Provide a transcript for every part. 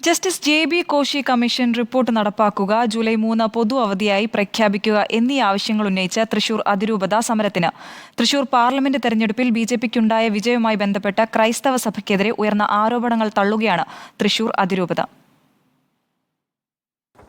Justice ജെ.ബി. Koshy commission report നടപ്പാക്കുക, July 3 പൊതു അവധിയായി പ്രഖ്യാപിക്കുക എന്നീ ആവശ്യങ്ങൾ ഉന്നയിച്ച് തൃശൂർ അതിരൂപത സമരത്തിന്. തൃശൂർ പാർലമെന്റ് തെരഞ്ഞെടുപ്പിൽ ബിജെപിക്കുണ്ടായ വിജയവുമായി ബന്ധപ്പെട്ട ക്രൈസ്തവ സഭയ്ക്കെതിരെ ഉയർന്ന ആരോപണങ്ങൾ തള്ളുകയാണ് തൃശൂർ അതിരൂപത.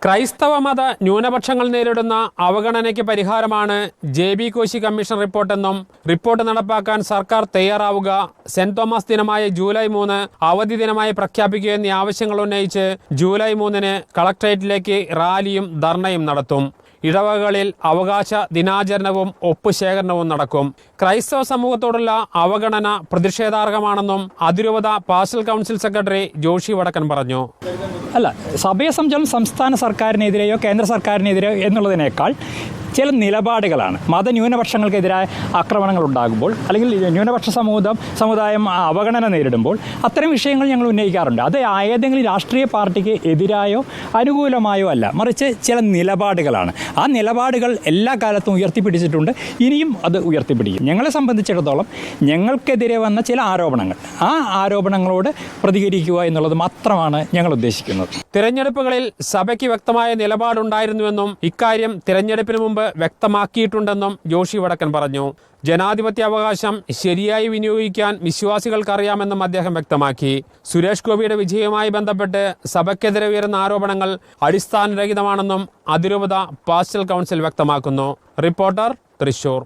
ക്രൈസ്തവ മത ന്യൂനപക്ഷങ്ങൾ നേരിടുന്ന അവഗണനയ്ക്ക് പരിഹാരമാണ് ജെ.ബി. കോശി കമ്മീഷൻ റിപ്പോർട്ടെന്നും റിപ്പോർട്ട് നടപ്പാക്കാൻ സർക്കാർ തയ്യാറാവുക, സെന്റ് തോമസ് ദിനമായ ജൂലൈ 3 അവധി ദിനമായി പ്രഖ്യാപിക്കുക എന്നീ ആവശ്യങ്ങൾ ഉന്നയിച്ച് ജൂലൈ 3 കളക്ടറേറ്റിലേക്ക് റാലിയും ധർണയും നടത്തും. ഇടവകകളിൽ അവകാശ ദിനാചരണവും ഒപ്പുശേഖരണവും നടക്കും. ക്രൈസ്തവ സമൂഹത്തോടുള്ള അവഗണന പ്രതിഷേധാർഹമാണെന്നും അതിരൂപത പാസ്റ്റൽ കൗൺസിൽ സെക്രട്ടറി ജോഷി വടക്കൻ പറഞ്ഞു. സഭയെ സംബന്ധിച്ചും സംസ്ഥാന സർക്കാരിനെതിരെയോ കേന്ദ്ര സർക്കാരിനെതിരെയോ എന്നുള്ളതിനേക്കാൾ ചില നിലപാടുകളാണ്. മതന്യൂനപക്ഷങ്ങൾക്കെതിരായ ആക്രമണങ്ങൾ ഉണ്ടാകുമ്പോൾ അല്ലെങ്കിൽ ന്യൂനപക്ഷ സമുദായം അവഗണന നേരിടുമ്പോൾ അത്തരം വിഷയങ്ങൾ ഞങ്ങൾ ഉന്നയിക്കാറുണ്ട്. അത് ഏതെങ്കിലും രാഷ്ട്രീയ പാർട്ടിക്ക് എതിരായോ അനുകൂലമായോ അല്ല, മറിച്ച് ചില നിലപാടുകളാണ്. ആ നിലപാടുകൾ എല്ലാ കാലത്തും ഉയർത്തിപ്പിടിച്ചിട്ടുണ്ട്, ഇനിയും അത് ഉയർത്തിപ്പിടിക്കും. ഞങ്ങളെ സംബന്ധിച്ചിടത്തോളം ഞങ്ങൾക്കെതിരെ വന്ന ചില ആരോപണങ്ങൾ, ആ ആരോപണങ്ങളോട് പ്രതികരിക്കുക എന്നുള്ളത് മാത്രമാണ് ഞങ്ങൾ ഉദ്ദേശിക്കുന്നത്. തിരഞ്ഞെടുപ്പുകളിൽ സഭയ്ക്ക് വ്യക്തമായ നിലപാടുണ്ടായിരുന്നുവെന്നും ഇക്കാര്യം തിരഞ്ഞെടുപ്പിന് മുമ്പ് വ്യക്തമാക്കിയിട്ടുണ്ടെന്നും ജോഷി വടക്കൻ പറഞ്ഞു. ജനാധിപത്യാവകാശം ശരിയായി വിനിയോഗിക്കാൻ വിശ്വാസികൾക്കറിയാമെന്നും അദ്ദേഹം വ്യക്തമാക്കി. സുരേഷ് ഗോപിയുടെ വിജയവുമായി ബന്ധപ്പെട്ട് സഭയ്ക്കെതിരെ ഉയരുന്ന ആരോപണങ്ങൾ അടിസ്ഥാനരഹിതമാണെന്നും അതിരൂപത പാസ്റ്റൽ കൗൺസിൽ വ്യക്തമാക്കുന്നു. റിപ്പോർട്ടർ, തൃശൂർ.